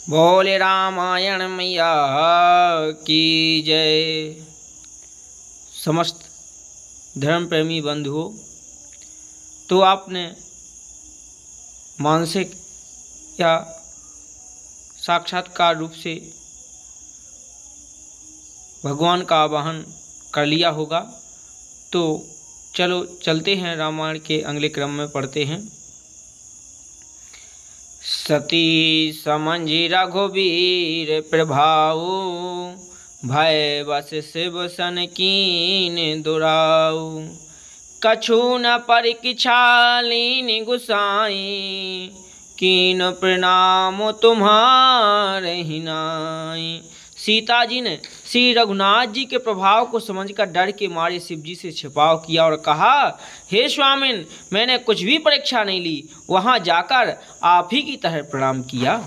बोले रामायण मैया की जय। समस्त धर्म प्रेमी बंधुओं, तो आपने मानसिक या साक्षात्कार रूप से भगवान का आवाहन कर लिया होगा। तो चलो चलते हैं, रामायण के अगले क्रम में पढ़ते हैं। सती समझि रघुवीर प्रभाऊ, भय बस शिव सन कीन दुराऊ। कछु न परिकिछालिन गुसाई, कीन प्रणाम तुम्हारे ही नाई। सीता जी ने श्री रघुनाथ जी के प्रभाव को समझकर डर के मारे शिव जी से छिपाव किया और कहा, हे स्वामिन, मैंने कुछ भी परीक्षा नहीं ली, वहां जाकर आप ही की तरह प्रणाम किया।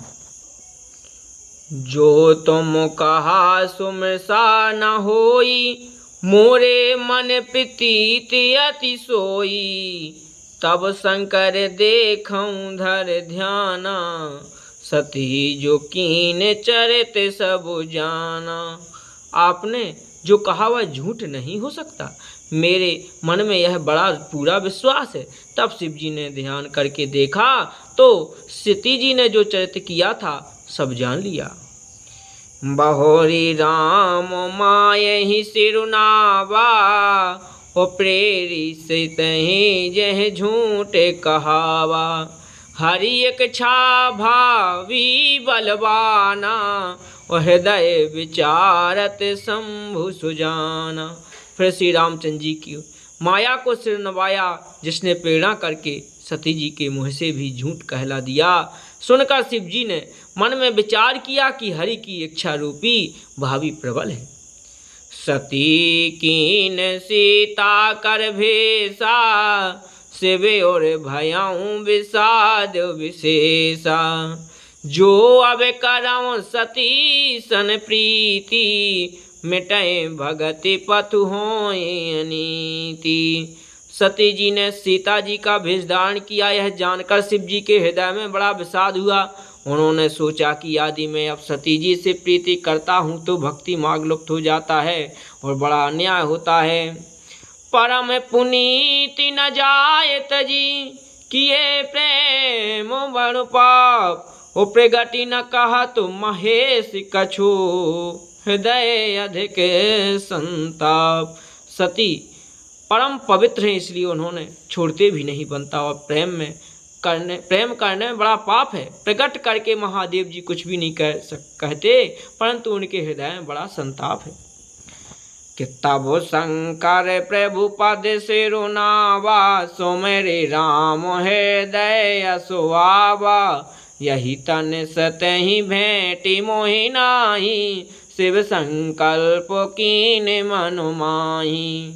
जो तुम कहा सुमसा न होई, मोरे मन प्रीति अति सोई। तब शंकर देखऊं धर ध्याना, सती जो कीन चरित सब जाना। आपने जो कहा वह झूठ नहीं हो सकता, मेरे मन में यह बड़ा पूरा विश्वास है। तब शिव जी ने ध्यान करके देखा तो सती जी ने जो चरित्र किया था सब जान लिया। बहोरी राम मायहि सिरुनावा, ओ प्रेरी से तहि जह झूठ कहावा। हरि एक छा भावी बलवाना, और हृदय विचारत शंभु सुजाना। फिर श्री रामचंद्र जी की माया को सिर नवाया, जिसने प्रेरणा करके सती जी के मुँह से भी झूठ कहला दिया। सुनकर शिव जी ने मन में विचार किया कि हरि की इच्छा रूपी भावी प्रबल है। सती कीन सीता कर भेसा, शिव और भयऊं विषाद विशेषा। जो अब करऊं सती सन प्रीति, मिटय भगति पथु होय अनीति। सती जी ने सीता जी का भेष धारण किया। यह जानकर शिव जी के हृदय में बड़ा विषाद हुआ। उन्होंने सोचा कि यदि मैं अब सती जी से प्रीति करता हूँ तो भक्ति मार्ग लुप्त हो जाता है और बड़ा अन्याय होता है। परम पुनीति न जाय तजी, किए प्रेम बड़ पाप। ओ प्रगति न कहा तो महेश कछु, हृदय अधिक संताप। सती परम पवित्र हैं, इसलिए उन्होंने छोड़ते भी नहीं बनता, और प्रेम करने में बड़ा पाप है। प्रकट करके महादेव जी कुछ भी नहीं कहते, परंतु उनके हृदय में बड़ा संताप है। कि तब शंकर प्रभु पद सिरुनावा, सो मेरे राम हृदय सुहावा। यही तन सतहि भेंटि मोहि नाही, शिव संकल्प कीन मन माही।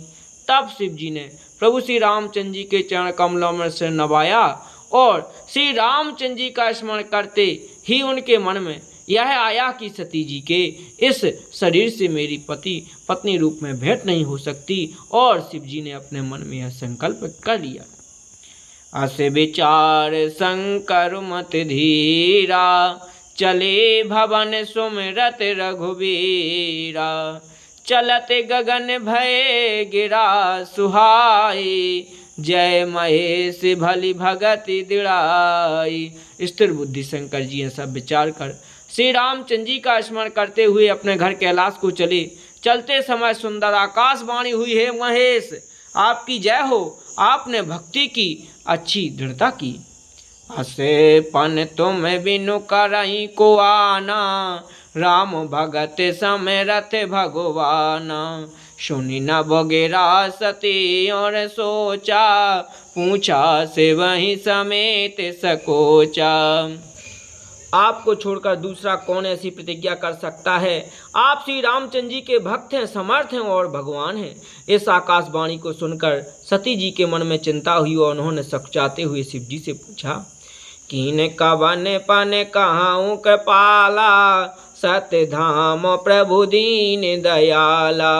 तब शिव जी ने प्रभु श्री रामचंद्र जी के चरण कमलों में सिर नवाया और श्री रामचंद्र जी का स्मरण करते ही उनके मन में यह आया कि सती जी के इस शरीर से मेरी पत्नी रूप में भेंट नहीं हो सकती। और शिव जी ने अपने मन में यह संकल्प कर लिया। अस विचार शंकर मत धीरा, चले भवन सुमिरत रघुवीरा। चलत गगन भय गिरा सुहाई, जय महेश भली भगति दिड़ाई। स्थिर बुद्धि शंकर जी सब विचार कर श्री रामचंद्र जी का स्मरण करते हुए अपने घर कैलाश को चले। चलते समय सुंदर आकाशवाणी हुई, हे महेश आपकी जय हो, आपने भक्ति की अच्छी दृढ़ता की। असे पन तुम बिनु करई को आना, राम भगत समरथ भगवाना। सुनी न बगेरा सती और सोचा, पूछा से वही समेत सकोचा। आपको छोड़कर दूसरा कौन ऐसी प्रतिज्ञा कर सकता है? आप श्री रामचंद्र जी के भक्त हैं, समर्थ हैं और भगवान हैं। इस आकाशवाणी को सुनकर सती जी के मन में चिंता हुई और उन्होंने सकुचाते हुए शिव जी से पूछा, कीन कवन पन कहाऊं कृपाला, सत्य धाम प्रभु दीन दयाला।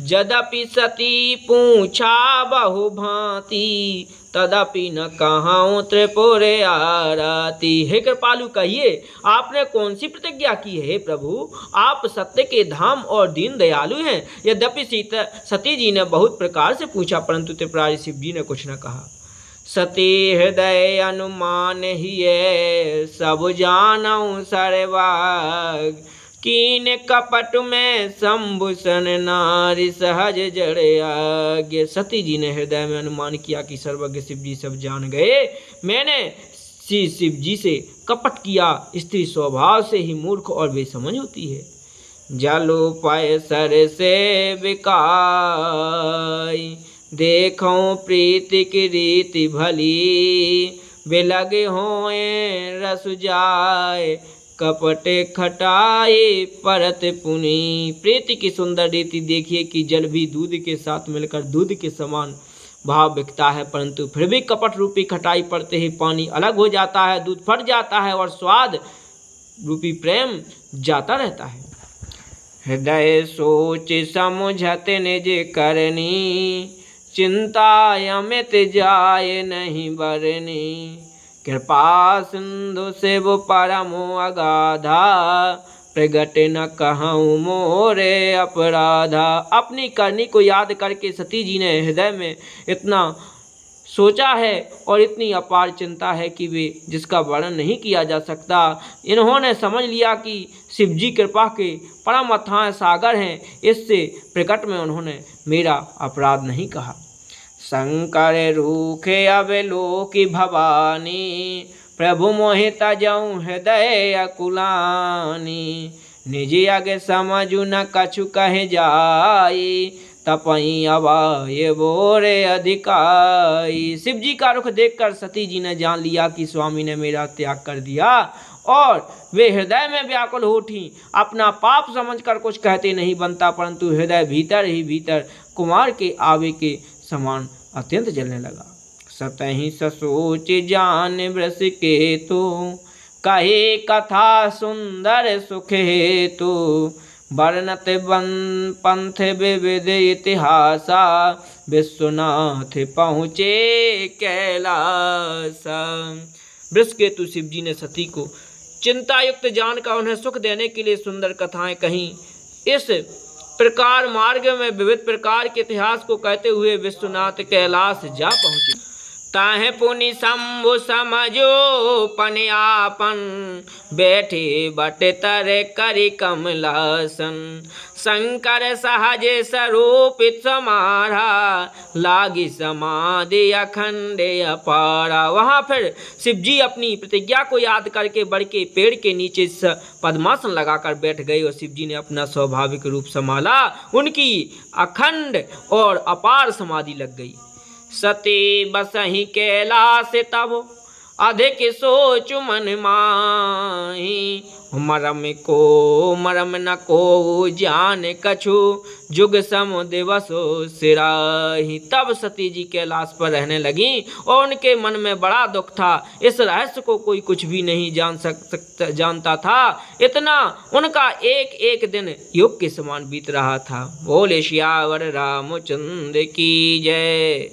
यद्यपि सती पूछा बहु भांति, तदपि न कहाऊं त्रिपुरे आरती। हे कृपालु कहिए, आपने कौन सी प्रतिज्ञा की है? हे प्रभु, आप सत्य के धाम और दीन दयालु हैं। यद्यपि सती जी ने बहुत प्रकार से पूछा, परंतु त्रिपुरारी शिव जी ने कुछ न कहा। सती हृदय अनुमान हिये, सब जानऊं सर्वाग। कीन कपट में शंभुसन नारी सहज जड़ आज्ञ। सती जी ने हृदय में अनुमान किया कि सर्वज्ञ शिव जी सब जान गए। मैंने शिव जी से कपट किया। स्त्री स्वभाव से ही मूर्ख और बेसमझ होती है। जलो पाए सर से बिकाई, देखो प्रीति की रीति भली। बिलगे होए रस जाए, कपटे खटाए परत पुनी। प्रीति की सुंदर रीति देखिए कि जल भी दूध के साथ मिलकर दूध के समान भाव बिकता है, परंतु फिर भी कपट रूपी खटाई पड़ते ही पानी अलग हो जाता है, दूध फट जाता है और स्वाद रूपी प्रेम जाता रहता है। हृदय सोच समझत निज करनी, चिंता अमित जाय नहीं बरनी। कृपा सिंधु शिव परमो अगाधा, प्रगट न कहूँ मोरे अपराधा। अपनी करनी को याद करके सती जी ने हृदय में इतना सोचा है और इतनी अपार चिंता है कि वे जिसका वर्णन नहीं किया जा सकता। इन्होंने समझ लिया कि शिव जी कृपा के परम अथाह सागर हैं, इससे प्रकट में उन्होंने मेरा अपराध नहीं कहा। शंकर रूखे अवलोकी भवानी, प्रभु मोहि तजऊँ हृदय अकुलानी। निज अग समझु न कछु कहे जाई, तपई अवाय बोरे अधिकाई। शिव जी का रुख देखकर सती जी ने जान लिया कि स्वामी ने मेरा त्याग कर दिया और वे हृदय में व्याकुल हो उठी। अपना पाप समझकर कुछ कहते नहीं बनता, परंतु हृदय भीतर ही भीतर कुमार के आवे के समान अत्यंत जलने लगा। सतहि ससोच जान वृष के तो, कहे कथा सुंदर सुख हेतु। वर्णत बन पंथ विविध इतिहासा, विश्वनाथ पहुँचे कैलासा। वृषकेतु शिव जी ने सती को चिंता युक्त जानकर उन्हें सुख देने के लिए सुंदर कथाएं कहीं। इस प्रकार मार्ग में विविध प्रकार के इतिहास को कहते हुए विश्वनाथ कैलाश जा पहुँचे। ताहे पुनि शंभु समझो पनियापन, बैठे बट तरे करि कमलासन। शंकर सहज स्वरूपित समारा, लागी समाधि अखंड अपारा। वहाँ फिर शिव जी अपनी प्रतिज्ञा को याद करके बड़ के पेड़ के नीचे पद्मासन लगाकर बैठ गए और शिव जी ने अपना स्वाभाविक रूप संभाला। उनकी अखंड और अपार समाधि लग गई। सती बसहि कैलाश तब, अधिक सोच मन माही। मरम न को जान कछु, जुग सम दिवसो सिराही। तब सती जी कैलाश पर रहने लगी और उनके मन में बड़ा दुख था। इस रहस्य को कोई कुछ भी नहीं जानता था। इतना उनका एक एक दिन युग के समान बीत रहा था। बोले सियावर रामचंद्र की जय।